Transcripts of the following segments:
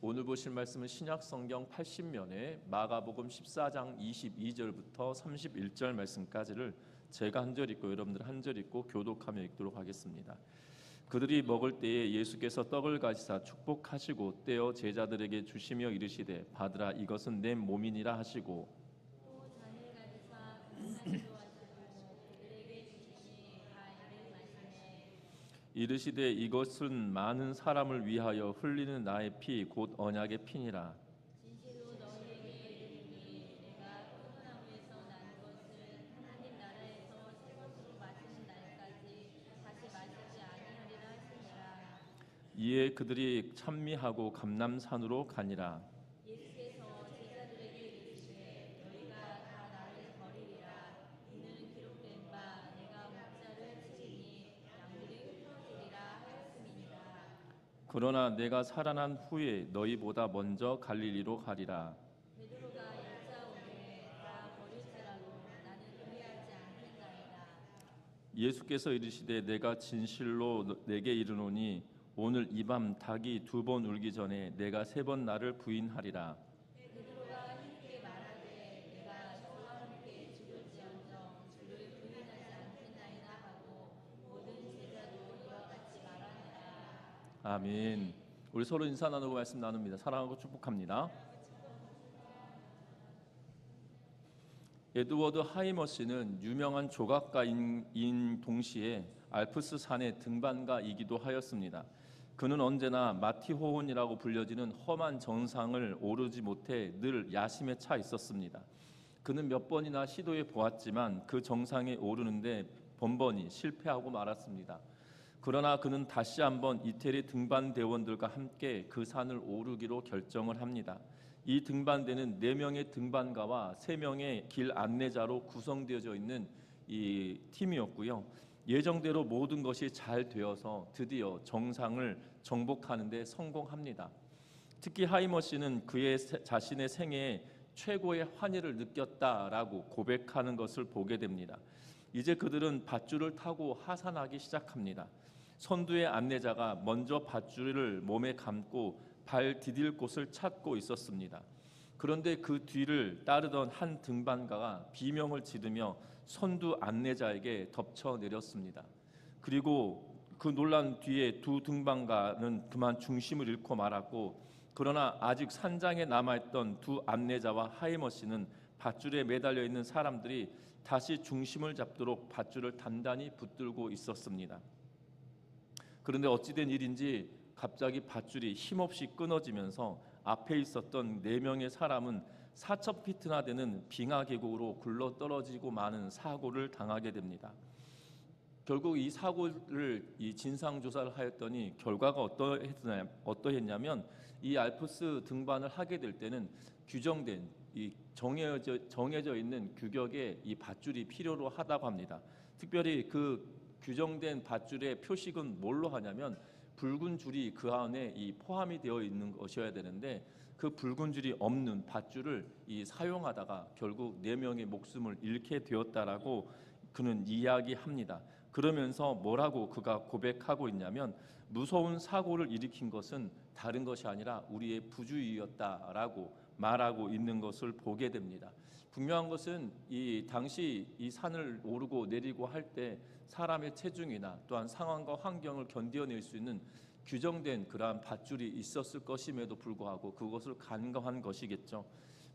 오늘 보실 말씀은 신약 성경 80면에 마가복음 14장 22절부터 31절 말씀까지를 제가 한 절 읽고 여러분들 한 절 읽고 교독하며 읽도록 하겠습니다. 그들이 먹을 때에 예수께서 떡을 가지사 축복하시고 떼어 제자들에게 주시며 이르시되 받으라 이것은 내 몸이니라 하시고 또 잔을 가지사 감사기도 하시고 그들에게 주시니 다 이를 마시매 이르시되 이것은 많은 사람을 위하여 흘리는 나의 피 곧 언약의 피니라. 진실로 너희에게 이르노니 내가 포도나무에서 난 것을 하나님 나라에서 새 것으로 마시는 날까지 다시 마시지 아니하리라 하시니라. 이에 그들이 찬미하고 감람산으로 가니라. 예수께서 제자들에게 이르시되 너희가 다 나를 버리리라. 이는 기록된 바 내가 목자를 치리니 양들이 흩어지리라 하였음이니라. 그러나 내가 살아난 후에 너희보다 먼저 갈릴리로 가리라. 베드로가 여짜오되 나 버릴지라도 나는 그리하지 않겠나이다. 예수께서 이르시되 내가 진실로 내게 이르노니 오늘 이 밤 닭이 2번 울기 전에 내가 3번 나를 부인하리라. 베드로가 힘있게 말하되 내가 주와 함께 죽을지언정 주를 부인하지 않겠나이다 하고 모든 제자도 이와 같이 말하니라. 아멘. 우리 서로 인사 나누고 말씀 나눕니다. 사랑하고 축복합니다. 에드워드 하이머스는 유명한 조각가인 동시에 알프스 산의 등반가이기도 하였습니다. 그는 언제나 마티호혼이라고 불려지는 험한 정상을 오르지 못해 늘 야심에 차 있었습니다. 그는 몇 번이나 시도해 보았지만 그 정상에 오르는데 번번이 실패하고 말았습니다. 그러나 그는 다시 한번 이태리 등반대원들과 함께 그 산을 오르기로 결정을 합니다. 이 등반대는 4명의 등반가와 3명의 길 안내자로 구성되어져 있는 이 팀이었고요. 예정대로 모든 것이 잘 되어서 드디어 정상을 정복하는 데 성공합니다. 특히 하이머 씨는 그의 자신의 생애에 최고의 환희를 느꼈다라고 고백하는 것을 보게 됩니다. 이제 그들은 밧줄을 타고 하산하기 시작합니다. 선두의 안내자가 먼저 밧줄을 몸에 감고 발 디딜 곳을 찾고 있었습니다. 그런데 그 뒤를 따르던 한 등반가가 비명을 지르며 선두 안내자에게 덮쳐 내렸습니다. 그리고 그 논란 뒤에 두 등반가는 그만 중심을 잃고 말았고, 그러나 아직 산장에 남아있던 두 안내자와 하이머 씨는 밧줄에 매달려 있는 사람들이 다시 중심을 잡도록 밧줄을 단단히 붙들고 있었습니다. 그런데 어찌된 일인지 갑자기 밧줄이 힘없이 끊어지면서 앞에 있었던 4명의 사람은 4,000피트나 되는 빙하 계곡으로 굴러떨어지고 마는 사고를 당하게 됩니다. 결국 이 사고를 진상조사를 하였더니 결과가 어떠했냐면 이 알프스 등반을 하게 될 때는 규정된 정해져 있는 규격의 이 밧줄이 필요로 하다고 합니다. 특별히 그 규정된 밧줄의 표식은 뭘로 하냐면 붉은 줄이 그 안에 포함이 되어 있는 것이어야 되는데 그 붉은 줄이 없는 밧줄을 사용하다가 결국 4명의 목숨을 잃게 되었다라고 그는 이야기합니다. 그러면서 뭐라고 그가 고백하고 있냐면 무서운 사고를 일으킨 것은 다른 것이 아니라 우리의 부주의였다라고 말하고 있는 것을 보게 됩니다. 분명한 것은 당시 이 산을 오르고 내리고 할 때 사람의 체중이나 또한 상황과 환경을 견뎌낼 수 있는 규정된 그러한 밧줄이 있었을 것임에도 불구하고 그것을 간과한 것이겠죠.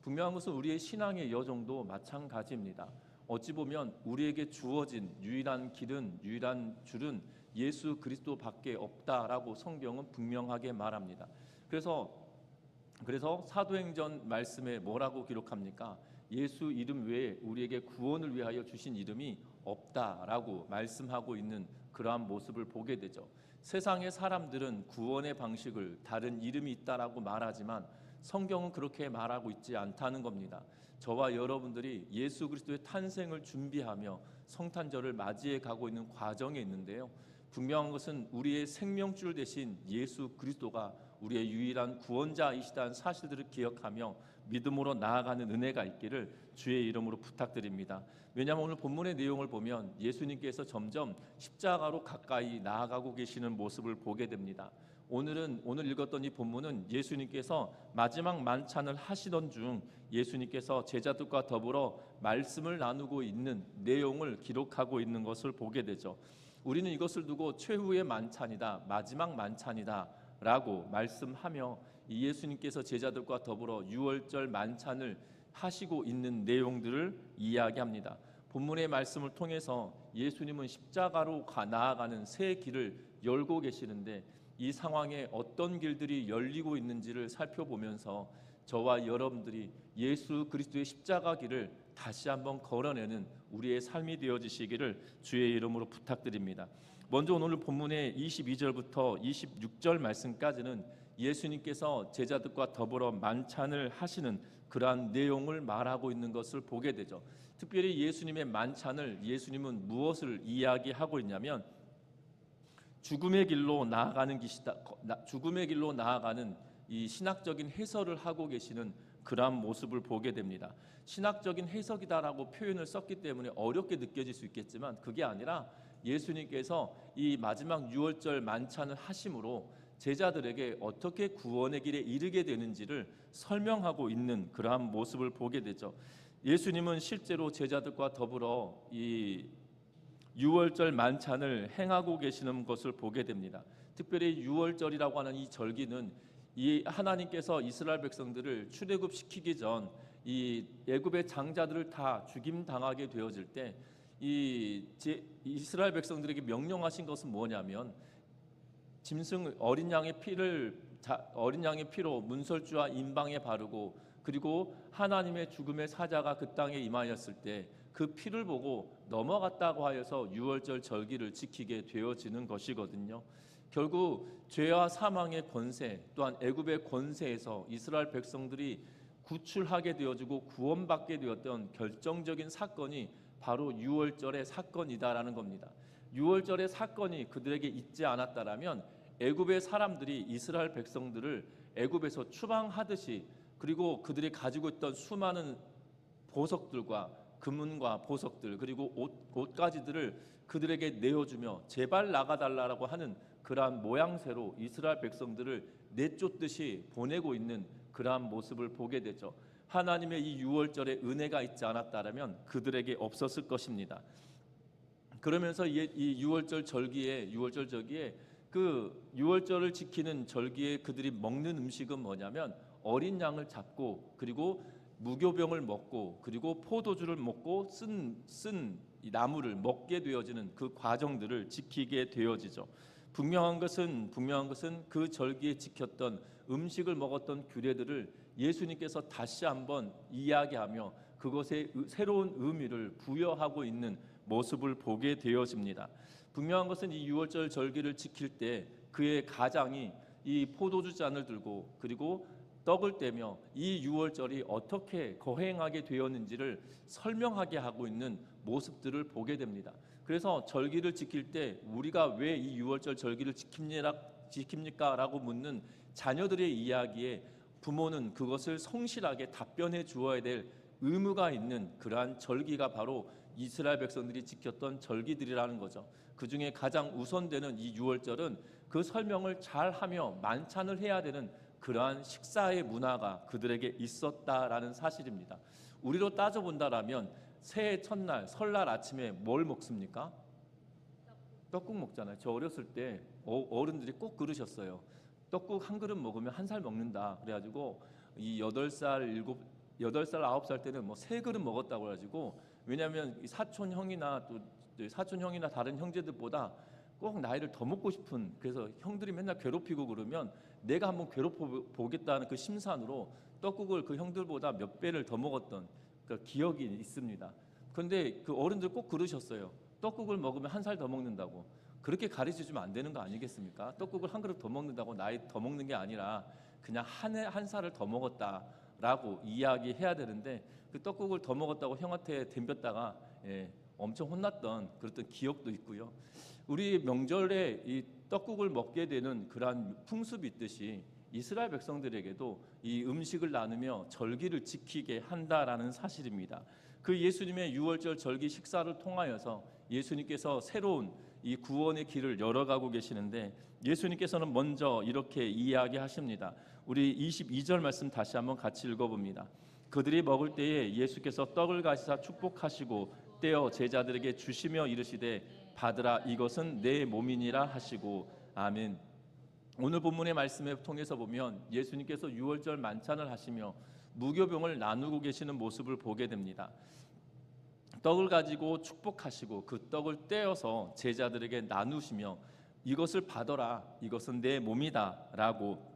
분명한 것은 우리의 신앙의 여정도 마찬가지입니다. 어찌 보면 우리에게 주어진 유일한 길은, 유일한 줄은 예수 그리스도밖에 없다라고 성경은 분명하게 말합니다. 그래서 사도행전 말씀에 뭐라고 기록합니까? 예수 이름 외에 우리에게 구원을 위하여 주신 이름이 없다라고 말씀하고 있는 그러한 모습을 보게 되죠. 세상의 사람들은 구원의 방식을 다른 이름이 있다라고 말하지만 성경은 그렇게 말하고 있지 않다는 겁니다. 저와 여러분들이 예수 그리스도의 탄생을 준비하며 성탄절을 맞이해 가고 있는 과정에 있는데요. 분명한 것은 우리의 생명줄 대신 예수 그리스도가 우리의 유일한 구원자이시다는 사실들을 기억하며 믿음으로 나아가는 은혜가 있기를 주의 이름으로 부탁드립니다. 왜냐하면 오늘 본문의 내용을 보면 예수님께서 점점 십자가로 가까이 나아가고 계시는 모습을 보게 됩니다. 오늘 읽었던 이 본문은 예수님께서 마지막 만찬을 하시던 중 예수님께서 제자들과 더불어 말씀을 나누고 있는 내용을 기록하고 있는 것을 보게 되죠. 우리는 이것을 두고 최후의 만찬이다, 마지막 만찬이다 라고 말씀하며 이 예수님께서 제자들과 더불어 유월절 만찬을 하시고 있는 내용들을 이야기합니다. 본문의 말씀을 통해서 예수님은 십자가로 나아가는 새 길을 열고 계시는데 이 상황에 어떤 길들이 열리고 있는지를 살펴보면서 저와 여러분들이 예수 그리스도의 십자가 길을 다시 한번 걸어내는 우리의 삶이 되어지시기를 주의 이름으로 부탁드립니다. 먼저 오늘 본문의 22절부터 26절 말씀까지는 예수님께서 제자들과 더불어 만찬을 하시는 그러한 내용을 말하고 있는 것을 보게 되죠. 특별히 예수님의 만찬을 예수님은 무엇을 이야기하고 있냐면 죽음의 길로 나아가는 것이다. 죽음의 길로 나아가는 이 신학적인 해설을 하고 계시는 그러한 모습을 보게 됩니다. 신학적인 해석이다라고 표현을 썼기 때문에 어렵게 느껴질 수 있겠지만 그게 아니라 예수님께서 이 마지막 유월절 만찬을 하심으로 제자들에게 어떻게 구원의 길에 이르게 되는지를 설명하고 있는 그러한 모습을 보게 되죠. 예수님은 실제로 제자들과 더불어 이 유월절 만찬을 행하고 계시는 것을 보게 됩니다. 특별히 유월절이라고 하는 이 절기는 이 하나님께서 이스라엘 백성들을 출애굽시키기 전 이 애굽의 장자들을 다 죽임 당하게 되어질 때 이 이스라엘 백성들에게 명령하신 것은 뭐냐면 짐승 어린 양의 피로 문설주와 임방에 바르고 그리고 하나님의 죽음의 사자가 그 땅에 임하였을 때 그 피를 보고 넘어갔다고 하여서 유월절 절기를 지키게 되어지는 것이거든요. 결국 죄와 사망의 권세 또한 애굽의 권세에서 이스라엘 백성들이 구출하게 되어지고 구원받게 되었던 결정적인 사건이 바로 유월절의 사건이다라는 겁니다. 유월절의 사건이 그들에게 있지 않았다라면 애굽의 사람들이 이스라엘 백성들을 애굽에서 추방하듯이 그리고 그들이 가지고 있던 수많은 보석들과 금은과 보석들 그리고 옷가지들을 그들에게 내어주며 제발 나가달라고 하는 그러한 모양새로 이스라엘 백성들을 내쫓듯이 보내고 있는 그러한 모습을 보게 되죠. 하나님의 이 유월절에 은혜가 있지 않았다면 그들에게 없었을 것입니다. 그러면서 이 유월절 절기에 그 유월절을 지키는 절기에 그들이 먹는 음식은 뭐냐면 어린 양을 잡고 그리고 무교병을 먹고 그리고 포도주를 먹고 쓴 이 나무를 먹게 되어지는 그 과정들을 지키게 되어지죠. 분명한 것은 그 절기에 지켰던 음식을 먹었던 규례들을 예수님께서 다시 한번 이야기하며 그것에 새로운 의미를 부여하고 있는 모습을 보게 되어집니다. 분명한 것은 이 유월절 절기를 지킬 때 그의 가장이 이 포도주 잔을 들고 그리고 떡을 떼며 이 유월절이 어떻게 거행하게 되었는지를 설명하게 하고 있는 모습들을 보게 됩니다. 그래서 절기를 지킬 때 우리가 왜 이 유월절 절기를 지킵니까? 라고 묻는 자녀들의 이야기에 부모는 그것을 성실하게 답변해 주어야 될 의무가 있는 그러한 절기가 바로 이스라엘 백성들이 지켰던 절기들이라는 거죠. 그 중에 가장 우선되는 이 유월절은 그 설명을 잘하며 만찬을 해야 되는 그러한 식사의 문화가 그들에게 있었다라는 사실입니다. 우리로 따져본다라면 새해 첫날 설날 아침에 뭘 먹습니까? 떡국 먹잖아요. 저 어렸을 때 어른들이 꼭 그러셨어요. 떡국 한 그릇 먹으면 한 살 먹는다. 그래가지고 이 8살, 9살 때는 뭐 3그릇 먹었다고 해가지고 왜냐하면 사촌 형이나 다른 형제들보다 꼭 나이를 더 먹고 싶은 그래서 형들이 맨날 괴롭히고 그러면 내가 한번 괴롭혀 보겠다는 그 심산으로 떡국을 그 형들보다 몇 배를 더 먹었던 그 기억이 있습니다. 그런데 그 어른들 꼭 그러셨어요. 떡국을 먹으면 한 살 더 먹는다고. 그렇게 가르쳐주면 안 되는 거 아니겠습니까? 떡국을 한 그릇 더 먹는다고 나이 더 먹는 게 아니라 그냥 한 살을 더 먹었다라고 이야기해야 되는데 그 떡국을 더 먹었다고 형한테 덤볐다가 엄청 혼났던 그랬던 기억도 있고요. 우리 명절에 이 떡국을 먹게 되는 그러한 풍습이 있듯이 이스라엘 백성들에게도 이 음식을 나누며 절기를 지키게 한다라는 사실입니다. 그 예수님의 유월절 절기 식사를 통하여서 예수님께서 새로운 이 구원의 길을 열어가고 계시는데 예수님께서는 먼저 이렇게 이야기하십니다. 우리 22절 말씀 다시 한번 같이 읽어봅니다. 그들이 먹을 때에 예수께서 떡을 가시사 축복하시고 떼어 제자들에게 주시며 이르시되 받으라 이것은 내 몸이니라 하시고 아멘. 오늘 본문의 말씀을 통해서 보면 예수님께서 유월절 만찬을 하시며 무교병을 나누고 계시는 모습을 보게 됩니다. 떡을 가지고 축복하시고 그 떡을 떼어서 제자들에게 나누시며 이것을 받아라 이것은 내 몸이다 라고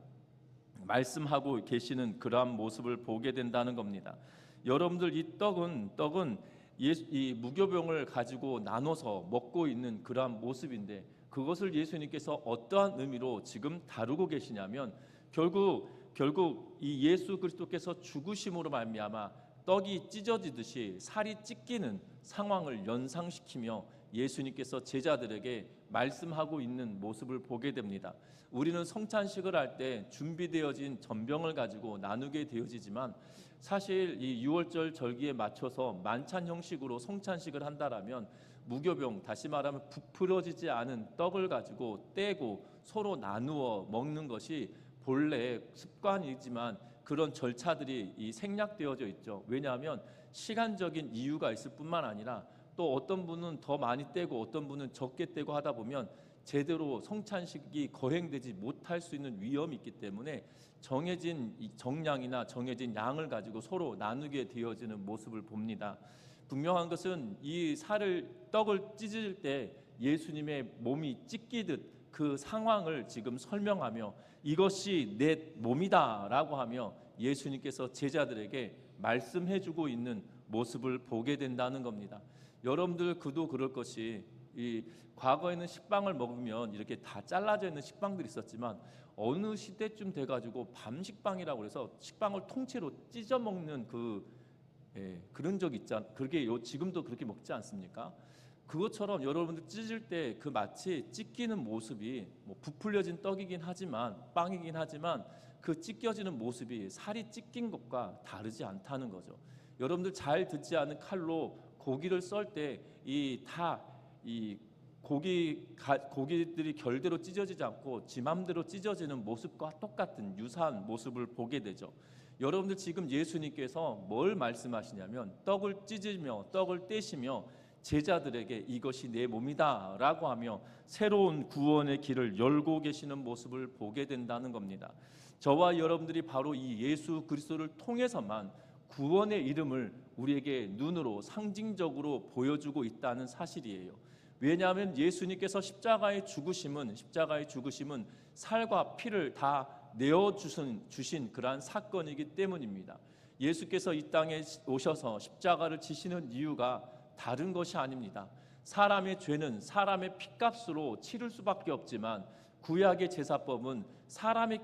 말씀하고 계시는 그러한 모습을 보게 된다는 겁니다. 여러분들 이 떡은 이 무교병을 가지고 나눠서 먹고 있는 그러한 모습인데 그것을 예수님께서 어떠한 의미로 지금 다루고 계시냐면 결국 이 예수 그리스도께서 죽으심으로 말미암아 떡이 찢어지듯이 살이 찢기는 상황을 연상시키며 예수님께서 제자들에게 말씀하고 있는 모습을 보게 됩니다. 우리는 성찬식을 할 때 준비되어진 전병을 가지고 나누게 되어지지만 사실 이 유월절 절기에 맞춰서 만찬 형식으로 성찬식을 한다라면 무교병, 다시 말하면 부풀어지지 않은 떡을 가지고 떼고 서로 나누어 먹는 것이 본래 습관이지만 그런 절차들이 생략되어져 있죠. 왜냐하면 시간적인 이유가 있을 뿐만 아니라 또 어떤 분은 더 많이 떼고 어떤 분은 적게 떼고 하다 보면 제대로 성찬식이 거행되지 못할 수 있는 위험이 있기 때문에 정해진 정량이나 정해진 양을 가지고 서로 나누게 되어지는 모습을 봅니다. 분명한 것은 이 떡을 찢을 때 예수님의 몸이 찢기듯 그 상황을 지금 설명하며 이것이 내 몸이다라고 하며 예수님께서 제자들에게 말씀해주고 있는 모습을 보게 된다는 겁니다. 여러분들 그도 그럴 것이 이 과거에는 식빵을 먹으면 이렇게 다 잘라져 있는 식빵들이 있었지만 어느 시대쯤 돼가지고 밤식빵이라고 해서 식빵을 통째로 찢어 먹는 그런 적 있잖아. 그게 지금도 그렇게 먹지 않습니까? 그것처럼 여러분들 찢을 때 그 마치 찢기는 모습이 부풀려진 떡이긴 하지만 빵이긴 하지만 그 찢겨지는 모습이 살이 찢긴 것과 다르지 않다는 거죠. 여러분들 잘 듣지 않은 칼로 고기를 썰 때 이 고기들이 결대로 찢어지지 않고 지 맘대로 찢어지는 모습과 똑같은 유사한 모습을 보게 되죠. 여러분들 지금 예수님께서 뭘 말씀하시냐면 떡을 찢으며 떡을 떼시며 제자들에게 이것이 내 몸이다 라고 하며 새로운 구원의 길을 열고 계시는 모습을 보게 된다는 겁니다. 저와 여러분들이 바로 이 예수 그리스도를 통해서만 구원의 이름을 우리에게 눈으로 상징적으로 보여주고 있다는 사실이에요. 왜냐하면 예수님께서 십자가의 죽으심은 살과 피를 다 내어주신 그러한 사건이기 때문입니다. 예수께서 이 땅에 오셔서 십자가를 지시는 이유가 다른 것이 아닙니다. 사람의 죄는 사람의 피값으로 치를 수밖에 없지만 구약의 제사법은 사람의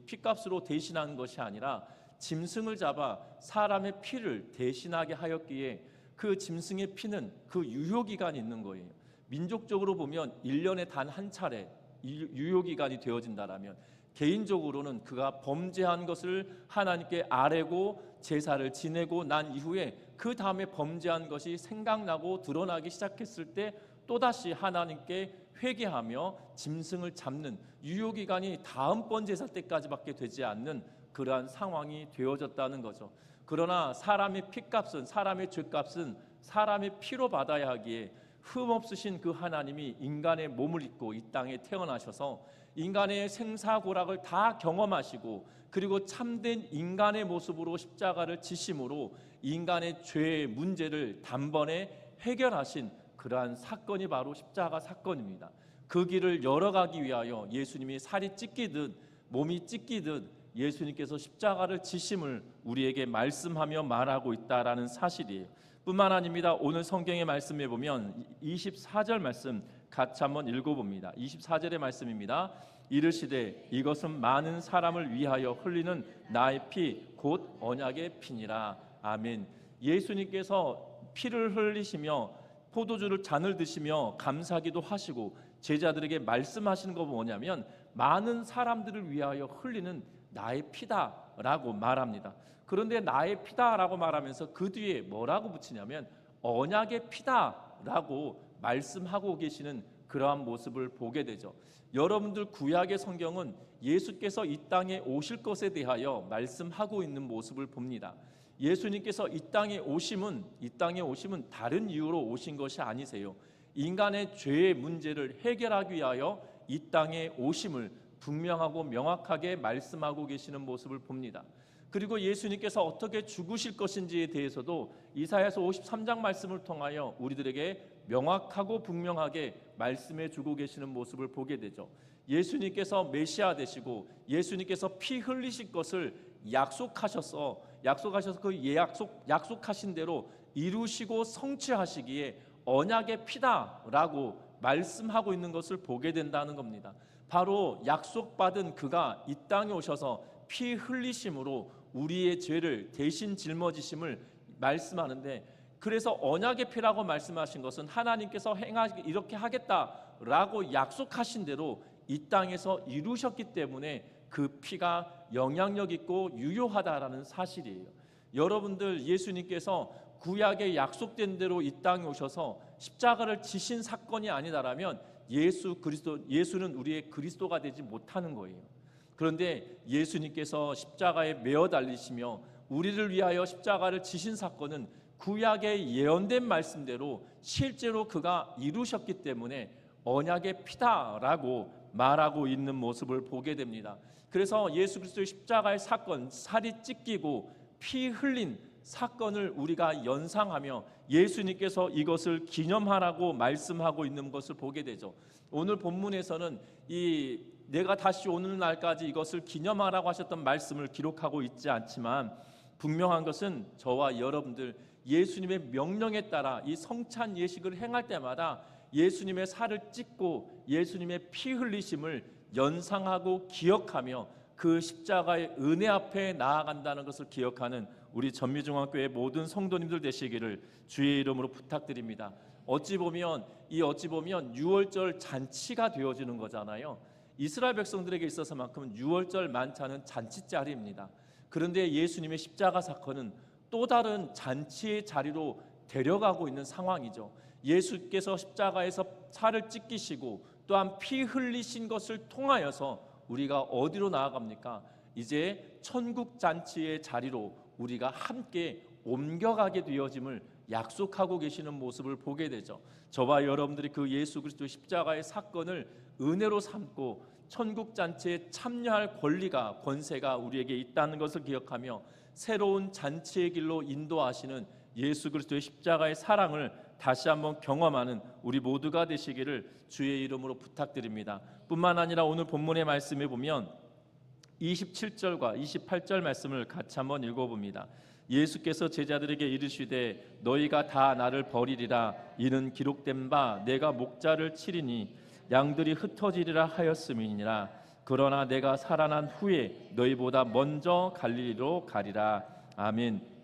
피값으로 대신하는 것이 아니라 짐승을 잡아 사람의 피를 대신하게 하였기에 그 짐승의 피는 그 유효기간이 있는 거예요. 민족적으로 보면 1년에 단 한 차례 유효기간이 되어진다라면 개인적으로는 그가 범죄한 것을 하나님께 아뢰고 제사를 지내고 난 이후에 그 다음에 범죄한 것이 생각나고 드러나기 시작했을 때 또다시 하나님께 회개하며 짐승을 잡는 유효기간이 다음번 제사 때까지밖에 되지 않는 그러한 상황이 되어졌다는 거죠. 그러나 사람의 피값은 사람의 죄값은 사람의 피로 받아야 하기에 흠없으신 그 하나님이 인간의 몸을 입고 이 땅에 태어나셔서 인간의 생사고락을 다 경험하시고 그리고 참된 인간의 모습으로 십자가를 지심으로 인간의 죄의 문제를 단번에 해결하신 그러한 사건이 바로 십자가 사건입니다. 그 길을 열어가기 위하여 예수님이 살이 찢기듯 몸이 찢기듯 예수님께서 십자가를 지심을 우리에게 말씀하며 말하고 있다라는 사실이에요. 뿐만 아닙니다. 오늘 성경의 말씀에 보면 24절 말씀 같이 한번 읽어봅니다. 24절의 말씀입니다. 이르시되 이것은 많은 사람을 위하여 흘리는 나의 피 곧 언약의 피니라. 아멘. 예수님께서 피를 흘리시며 포도주를 잔을 드시며 감사기도 하시고 제자들에게 말씀하시는 거 뭐냐면 많은 사람들을 위하여 흘리는 나의 피다라고 말합니다. 그런데 나의 피다라고 말하면서 그 뒤에 뭐라고 붙이냐면 언약의 피다라고 말씀하고 계시는 그러한 모습을 보게 되죠. 여러분들 구약의 성경은 예수께서 이 땅에 오실 것에 대하여 말씀하고 있는 모습을 봅니다. 예수님께서 이 땅에 오심은 다른 이유로 오신 것이 아니세요. 인간의 죄의 문제를 해결하기 위하여 이 땅에 오심을 분명하고 명확하게 말씀하고 계시는 모습을 봅니다. 그리고 예수님께서 어떻게 죽으실 것인지에 대해서도 이사야서 53장 말씀을 통하여 우리들에게 명확하고 분명하게 말씀해 주고 계시는 모습을 보게 되죠. 예수님께서 메시아 되시고 예수님께서 피 흘리실 것을 약속하셔서 그 약속하신 대로 이루시고 성취하시기에 언약의 피다라고 말씀하고 있는 것을 보게 된다는 겁니다. 바로 약속받은 그가 이 땅에 오셔서 피 흘리심으로 우리의 죄를 대신 짊어지심을 말씀하는데, 그래서 언약의 피라고 말씀하신 것은 하나님께서 이렇게 하겠다라고 약속하신 대로 이 땅에서 이루셨기 때문에 그 피가 영향력 있고 유효하다라는 사실이에요. 여러분들, 예수님께서 구약에 약속된 대로 이 땅에 오셔서 십자가를 지신 사건이 아니다라면 예수는 우리의 그리스도가 되지 못하는 거예요. 그런데 예수님께서 십자가에 매어 달리시며 우리를 위하여 십자가를 지신 사건은 구약의 예언된 말씀대로 실제로 그가 이루셨기 때문에 언약의 피다라고 말하고 있는 모습을 보게 됩니다. 그래서 예수 그리스도의 십자가의 사건, 살이 찢기고 피 흘린 사건을 우리가 연상하며 예수님께서 이것을 기념하라고 말씀하고 있는 것을 보게 되죠. 오늘 본문에서는 내가 다시 오는 날까지 이것을 기념하라고 하셨던 말씀을 기록하고 있지 않지만, 분명한 것은 저와 여러분들 예수님의 명령에 따라 이 성찬 예식을 행할 때마다 예수님의 살을 찢고 예수님의 피 흘리심을 연상하고 기억하며 그 십자가의 은혜 앞에 나아간다는 것을 기억하는 우리 전미중앙교회 모든 성도님들 되시기를 주의 이름으로 부탁드립니다. 어찌 보면 유월절 잔치가 되어지는 거잖아요. 이스라엘 백성들에게 있어서만큼은 유월절 만찬은 잔치자리입니다. 그런데 예수님의 십자가 사건은 또 다른 잔치의 자리로 데려가고 있는 상황이죠. 예수께서 십자가에서 살을 찢기시고 또한 피 흘리신 것을 통하여서 우리가 어디로 나아갑니까? 이제 천국 잔치의 자리로 우리가 함께 옮겨가게 되어짐을 약속하고 계시는 모습을 보게 되죠. 저와 여러분들이 그 예수 그리스도의 십자가의 사건을 은혜로 삼고 천국 잔치에 참여할 권세가 우리에게 있다는 것을 기억하며 새로운 잔치의 길로 인도하시는 예수 그리스도의 십자가의 사랑을 다시 한번 경험하는 우리 모두가 되시기를 주의 이름으로 부탁드립니다. 뿐만 아니라 오늘 본문의 말씀에 보면 27절과 28절 말씀을 같이 한번 읽어봅니다. 예수께서 제자들에게 이르시되 너희가 다 나를 버리리라. 이는 기록된 바 내가 목자를 치리니 양들이 흩어지리라 하였음이니라. 그러나 내가 살아난 후에 너희보다 먼저 갈릴리로 가리라. 아멘.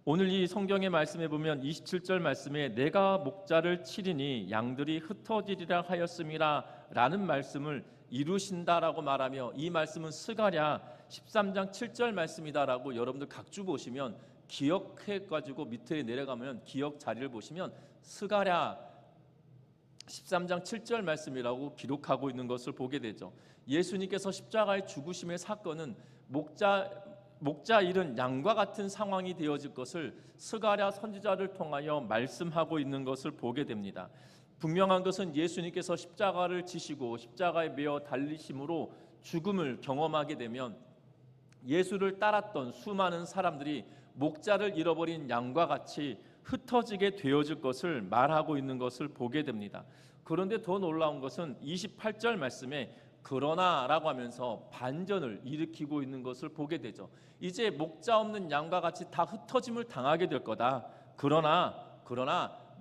오늘 이 성경의 말씀에 보면 27절 말씀에 내가 목자를 치리니 양들이 흩어지리라 하였음이라 라는 말씀을 이루신다라고 말하며, 이 말씀은 스가랴 13장 7절 말씀이다라고 여러분들 각주 보시면 기억해가지고 밑에 내려가면 기억 자리를 보시면 스가랴 13장 7절 말씀이라고 기록하고 있는 것을 보게 되죠. 예수님께서 십자가의 죽으심의 사건은 목자 잃은 양과 같은 상황이 되어질 것을 스가랴 선지자를 통하여 말씀하고 있는 것을 보게 됩니다. 분명한 것은 예수님께서 십자가를 지시고 십자가에 매어 달리심으로 죽음을 경험하게 되면 예수를 따랐던 수많은 사람들이 목자를 잃어버린 양과 같이 흩어지게 되어질 것을 말하고 있는 것을 보게 됩니다. 그런데 더 놀라운 것은 28절 말씀에 그러나라고 하면서 반전을 일으키고 있는 것을 보게 되죠. 이제 목자 없는 양과 같이 다 흩어짐을 당하게 될 거다. 그러나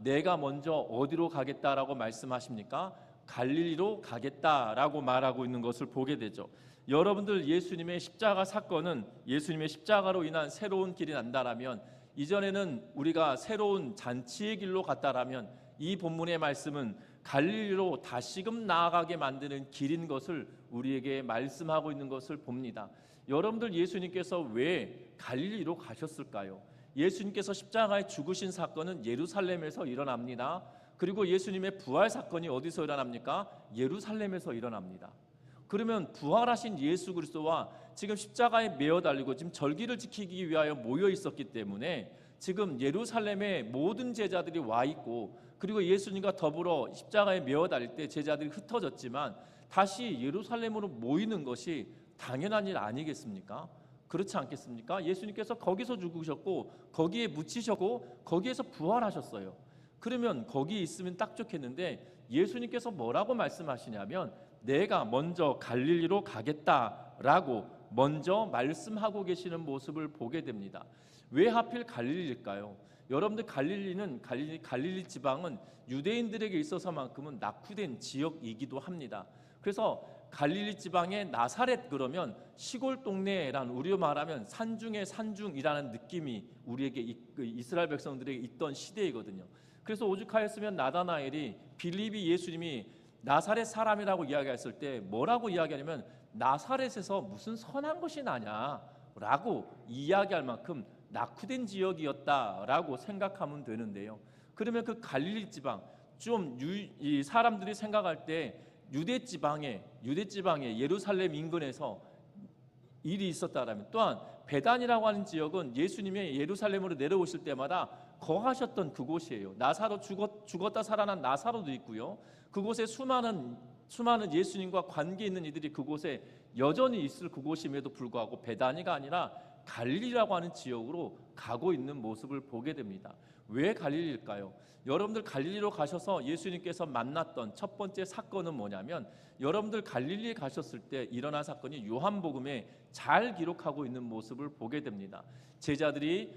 내가 먼저 어디로 가겠다라고 말씀하십니까? 갈릴리로 가겠다라고 말하고 있는 것을 보게 되죠. 여러분들, 예수님의 십자가 사건은 예수님의 십자가로 인한 새로운 길이 난다라면, 이전에는 우리가 새로운 잔치의 길로 갔다라면, 이 본문의 말씀은 갈릴리로 다시금 나아가게 만드는 길인 것을 우리에게 말씀하고 있는 것을 봅니다. 여러분들, 예수님께서 왜 갈릴리로 가셨을까요? 예수님께서 십자가에 죽으신 사건은 예루살렘에서 일어납니다. 그리고 예수님의 부활 사건이 어디서 일어납니까? 예루살렘에서 일어납니다. 그러면 부활하신 예수 그리스도와 지금 십자가에 매어 달리고 지금 절기를 지키기 위하여 모여 있었기 때문에 지금 예루살렘에 모든 제자들이 와 있고, 그리고 예수님과 더불어 십자가에 매어 달릴 때 제자들이 흩어졌지만 다시 예루살렘으로 모이는 것이 당연한 일 아니겠습니까? 그렇지 않겠습니까? 예수님께서 거기서 죽으셨고 거기에 묻히셨고 거기에서 부활하셨어요. 그러면 거기에 있으면 딱 좋겠는데 예수님께서 뭐라고 말씀하시냐면 내가 먼저 갈릴리로 가겠다라고 먼저 말씀하고 계시는 모습을 보게 됩니다. 왜 하필 갈릴리일까요? 여러분들 갈릴리 지방은 유대인들에게 있어서만큼은 낙후된 지역이기도 합니다. 그래서 갈릴리 지방의 나사렛 그러면 시골 동네란 우리로 말하면 산중의 산중이라는 느낌이 우리에게 이스라엘 백성들에게 있던 시대이거든요. 그래서 오죽하였으면 나다나엘이 빌립이 예수님이 나사렛 사람이라고 이야기했을 때 뭐라고 이야기하냐면 나사렛에서 무슨 선한 것이 나냐라고 이야기할 만큼 낙후된 지역이었다라고 생각하면 되는데요. 그러면 그 갈릴리 지방 이 사람들이 생각할 때 유대 지방에 예루살렘 인근에서 일이 있었다라면, 또한 베단이라고 하는 지역은 예수님이 예루살렘으로 내려오실 때마다 거하셨던 그곳이에요. 나사로 죽었다 살아난 나사로도 있고요. 그곳에 수많은 예수님과 관계 있는 이들이 그곳에 여전히 있을 그곳임에도 불구하고 베다니가 아니라 갈릴리라고 하는 지역으로 가고 있는 모습을 보게 됩니다. 왜 갈릴리일까요? 여러분들 갈릴리로 가셔서 예수님께서 만났던 첫 번째 사건은 뭐냐면, 여러분들 갈릴리에 가셨을 때 일어난 사건이 요한복음에 잘 기록하고 있는 모습을 보게 됩니다. 제자들이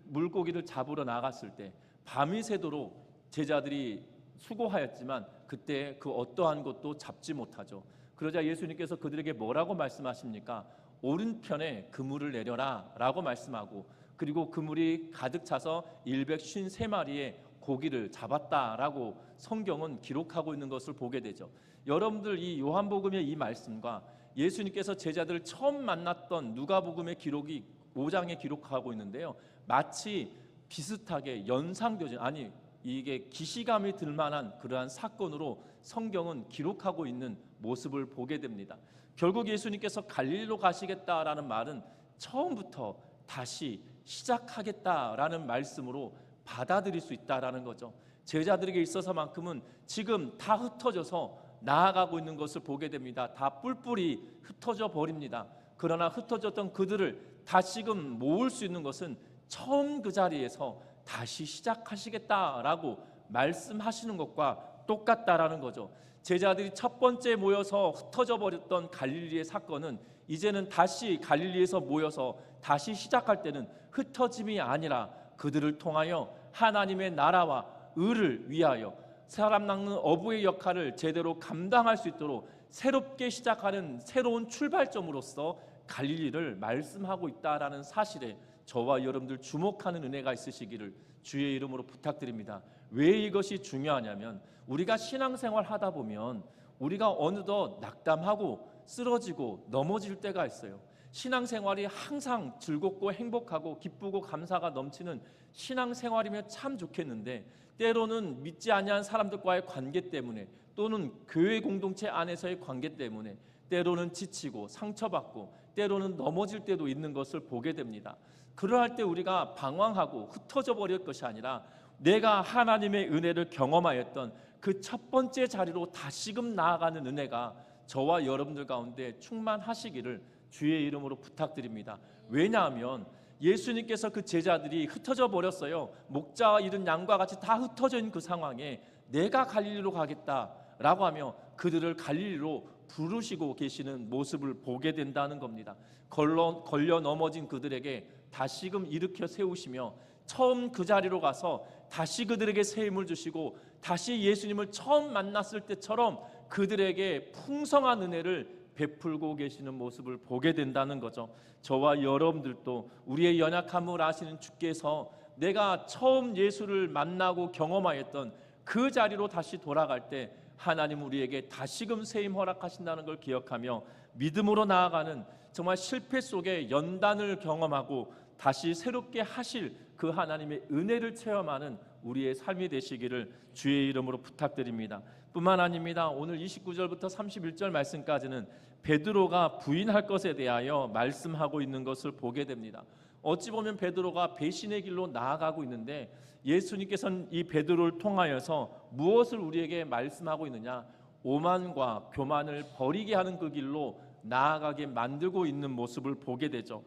물고기를 잡으러 나갔을 때 밤이 새도록 제자들이 수고하였지만 그때 그 어떠한 것도 잡지 못하죠. 그러자 예수님께서 그들에게 뭐라고 말씀하십니까? 오른편에 그물을 내려라 라고 말씀하고, 그리고 그물이 가득 차서 153마리의 고기를 잡았다라고 성경은 기록하고 있는 것을 보게 되죠. 여러분들 이 요한복음의 이 말씀과 예수님께서 제자들을 처음 만났던 누가복음의 기록이 5장에 기록하고 있는데요, 마치 비슷하게 연상되지, 아니 이게 기시감이 들만한 그러한 사건으로 성경은 기록하고 있는 모습을 보게 됩니다. 결국 예수님께서 갈릴리로 가시겠다라는 말은 처음부터 다시 시작하겠다라는 말씀으로 받아들일 수 있다라는 거죠. 제자들에게 있어서만큼은 지금 다 흩어져서 나아가고 있는 것을 보게 됩니다. 다 뿔뿔이 흩어져 버립니다. 그러나 흩어졌던 그들을 다시금 모을 수 있는 것은 처음 그 자리에서 다시 시작하시겠다라고 말씀하시는 것과 똑같다라는 거죠. 제자들이 첫 번째 모여서 흩어져 버렸던 갈릴리의 사건은 이제는 다시 갈릴리에서 모여서 다시 시작할 때는 흩어짐이 아니라 그들을 통하여 하나님의 나라와 의를 위하여 사람 낚는 어부의 역할을 제대로 감당할 수 있도록 새롭게 시작하는 새로운 출발점으로서 갈릴리를 말씀하고 있다라는 사실에 저와 여러분들 주목하는 은혜가 있으시기를 주의 이름으로 부탁드립니다. 왜 이것이 중요하냐면, 우리가 신앙생활 하다 보면 우리가 어느덧 낙담하고 쓰러지고 넘어질 때가 있어요. 신앙생활이 항상 즐겁고 행복하고 기쁘고 감사가 넘치는 신앙생활이면 참 좋겠는데, 때로는 믿지 아니한 사람들과의 관계 때문에, 또는 교회 공동체 안에서의 관계 때문에 때로는 지치고 상처받고 때로는 넘어질 때도 있는 것을 보게 됩니다. 그러할 때 우리가 방황하고 흩어져 버릴 것이 아니라 내가 하나님의 은혜를 경험하였던 그 첫 번째 자리로 다시금 나아가는 은혜가 저와 여러분들 가운데 충만하시기를 주의 이름으로 부탁드립니다. 왜냐하면 예수님께서 그 제자들이 흩어져 버렸어요. 목자와 잃은 양과 같이 다 흩어져 있는 그 상황에 내가 갈릴리로 가겠다라고 하며 그들을 갈릴리로 부르시고 계시는 모습을 보게 된다는 겁니다. 걸려 넘어진 그들에게 다시금 일으켜 세우시며 처음 그 자리로 가서 다시 그들에게 새 힘을 주시고 다시 예수님을 처음 만났을 때처럼 그들에게 풍성한 은혜를 베풀고 계시는 모습을 보게 된다는 거죠. 저와 여러분들도 우리의 연약함을 아시는 주께서 내가 처음 예수를 만나고 경험하였던 그 자리로 다시 돌아갈 때 하나님 우리에게 다시금 새 힘 허락하신다는 걸 기억하며 믿음으로 나아가는, 정말 실패 속에 연단을 경험하고 다시 새롭게 하실 그 하나님의 은혜를 체험하는 우리의 삶이 되시기를 주의 이름으로 부탁드립니다. 뿐만 아닙니다. 오늘 29절부터 31절 말씀까지는 베드로가 부인할 것에 대하여 말씀하고 있는 것을 보게 됩니다. 어찌 보면 베드로가 배신의 길로 나아가고 있는데 예수님께서는 이 베드로를 통하여서 무엇을 우리에게 말씀하고 있느냐? 오만과 교만을 버리게 하는 그 길로 나아가게 만들고 있는 모습을 보게 되죠.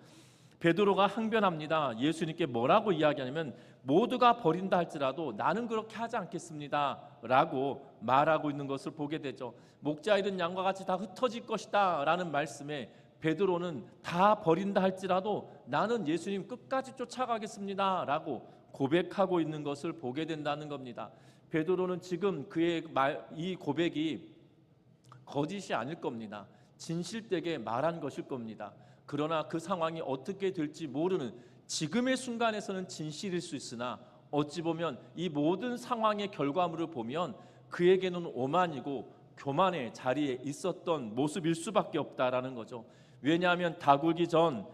베드로가 항변합니다. 예수님께 뭐라고 이야기하냐면 모두가 버린다 할지라도 나는 그렇게 하지 않겠습니다 라고 말하고 있는 것을 보게 되죠. 목자 잃은 양과 같이 다 흩어질 것이다 라는 말씀에 베드로는 다 버린다 할지라도 나는 예수님 끝까지 쫓아가겠습니다 라고 고백하고 있는 것을 보게 된다는 겁니다. 베드로는 지금 그의 이 고백이 거짓이 아닐 겁니다. 진실되게 말한 것일 겁니다. 그러나 그 상황이 어떻게 될지 모르는 지금의 순간에서는 진실일 수 있으나 어찌 보면 이 모든 상황의 결과물을 보면 그에게는 오만이고 교만의 자리에 있었던 모습일 수밖에 없다라는 거죠. 왜냐하면 닭이 두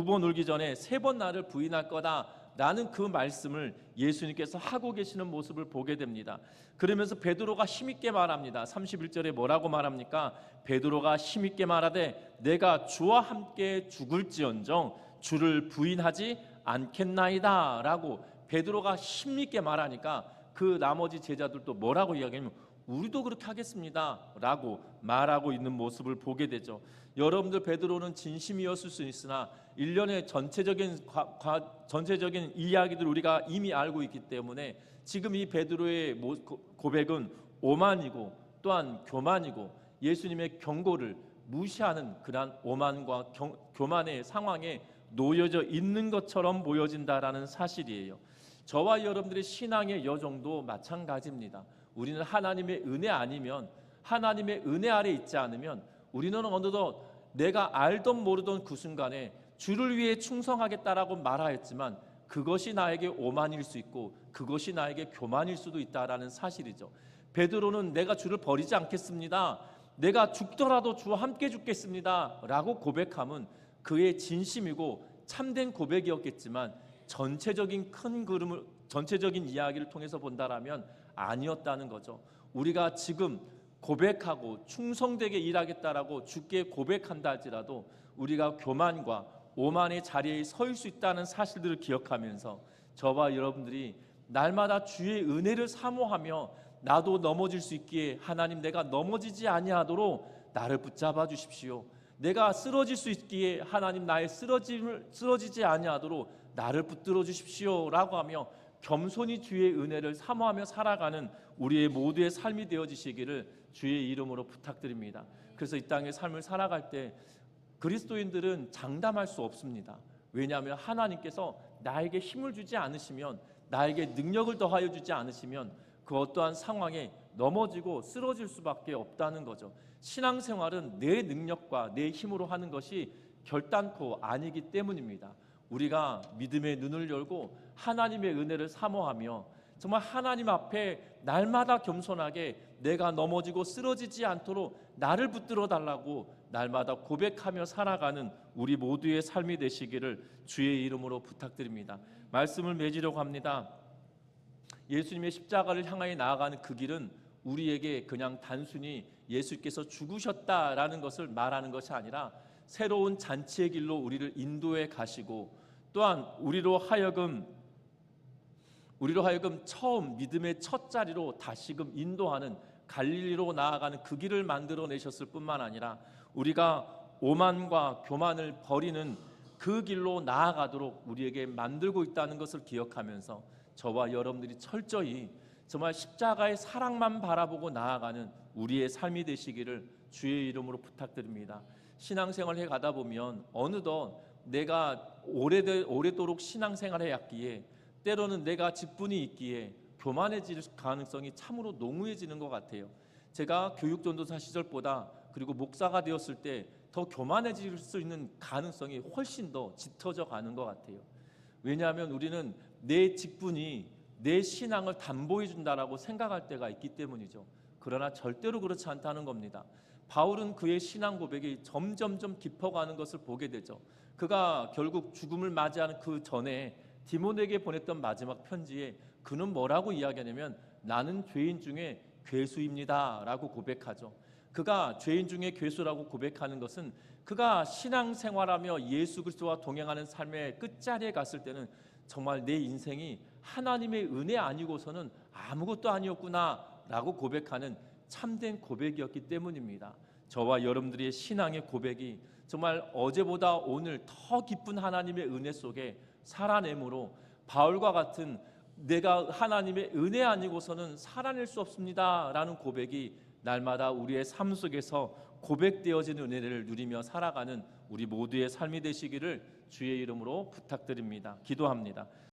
번 울기 전에 세 번 나를 부인할 거다 라는 그 말씀을 예수님께서 하고 계시는 모습을 보게 됩니다. 그러면서 베드로가 힘있게 말합니다. 31절에 뭐라고 말합니까? 베드로가 힘있게 말하되 내가 주와 함께 죽을지언정 주를 부인하지 않겠나이다 라고 베드로가 힘있게 말하니까 그 나머지 제자들도 뭐라고 이야기하냐면 우리도 그렇게 하겠습니다 라고 말하고 있는 모습을 보게 되죠. 여러분들 베드로는 진심이었을 수 있으나 일련의 전체적인 이야기들 우리가 이미 알고 있기 때문에 지금 이 베드로의 고백은 오만이고 또한 교만이고 예수님의 경고를 무시하는 그러한 오만과 교만의 상황에 놓여져 있는 것처럼 보여진다라는 사실이에요. 저와 여러분들의 신앙의 여정도 마찬가지입니다. 우리는 하나님의 은혜 아니면 하나님의 은혜 아래 있지 않으면 우리는 어느덧 내가 알던 모르던 그 순간에 주를 위해 충성하겠다라고 말하였지만 그것이 나에게 오만일 수 있고 그것이 나에게 교만일 수도 있다라는 사실이죠. 베드로는 내가 주를 버리지 않겠습니다. 내가 죽더라도 주와 함께 죽겠습니다 라고 고백함은 그의 진심이고 참된 고백이었겠지만 전체적인 이야기를 통해서 본다라면 아니었다는 거죠. 우리가 지금 고백하고 충성되게 일하겠다라고 주께 고백한다 할지라도 우리가 교만과 오만의 자리에 서 있을 수 있다는 사실들을 기억하면서 저와 여러분들이 날마다 주의 은혜를 사모하며 나도 넘어질 수 있기에 하나님 내가 넘어지지 아니하도록 나를 붙잡아 주십시오. 내가 쓰러질 수 있기에 하나님 나의 쓰러지지 아니하도록 나를 붙들어 주십시오 라고 하며 겸손히 주의 은혜를 사모하며 살아가는 우리의 모두의 삶이 되어지시기를 주의 이름으로 부탁드립니다. 그래서 이 땅의 삶을 살아갈 때 그리스도인들은 장담할 수 없습니다. 왜냐하면 하나님께서 나에게 힘을 주지 않으시면 나에게 능력을 더하여 주지 않으시면 그 어떠한 상황에 넘어지고 쓰러질 수밖에 없다는 거죠. 신앙생활은 내 능력과 내 힘으로 하는 것이 결단코 아니기 때문입니다. 우리가 믿음의 눈을 열고 하나님의 은혜를 사모하며 정말 하나님 앞에 날마다 겸손하게 내가 넘어지고 쓰러지지 않도록 나를 붙들어 달라고 날마다 고백하며 살아가는 우리 모두의 삶이 되시기를 주의 이름으로 부탁드립니다. 말씀을 맺으려고 합니다. 예수님의 십자가를 향하여 나아가는 그 길은 우리에게 그냥 단순히 예수께서 죽으셨다라는 것을 말하는 것이 아니라 새로운 잔치의 길로 우리를 인도해 가시고 또한 우리로 하여금 처음 믿음의 첫 자리로 다시금 인도하는 갈릴리로 나아가는 그 길을 만들어내셨을 뿐만 아니라 우리가 오만과 교만을 버리는 그 길로 나아가도록 우리에게 만들고 있다는 것을 기억하면서 저와 여러분들이 철저히 정말 십자가의 사랑만 바라보고 나아가는 우리의 삶이 되시기를 주의 이름으로 부탁드립니다. 신앙생활 해가다 보면 어느덧 내가 오래도록 신앙생활을 해왔기에 때로는 내가 직분이 있기에 교만해질 가능성이 참으로 농후해지는 것 같아요. 제가 교육전도사 시절보다 그리고 목사가 되었을 때 더 교만해질 수 있는 가능성이 훨씬 더 짙어져 가는 것 같아요. 왜냐하면 우리는 내 직분이 내 신앙을 담보해 준다라고 생각할 때가 있기 때문이죠. 그러나 절대로 그렇지 않다는 겁니다. 바울은 그의 신앙 고백이 점점점 깊어가는 것을 보게 되죠. 그가 결국 죽음을 맞이하는 그 전에 디모데에게 보냈던 마지막 편지에 그는 뭐라고 이야기하냐면 나는 죄인 중에 괴수입니다라고 고백하죠. 그가 죄인 중에 괴수라고 고백하는 것은 그가 신앙생활하며 예수 그리스도와 동행하는 삶의 끝자리에 갔을 때는 정말 내 인생이 하나님의 은혜 아니고서는 아무것도 아니었구나라고 고백하는 참된 고백이었기 때문입니다. 저와 여러분들의 신앙의 고백이 정말 어제보다 오늘 더 깊은 하나님의 은혜 속에 살아내므로 바울과 같은 내가 하나님의 은혜 아니고서는 살아낼 수 없습니다라는 고백이 날마다 우리의 삶 속에서 고백되어진 은혜를 누리며 살아가는 우리 모두의 삶이 되시기를 주의 이름으로 부탁드립니다. 기도합니다.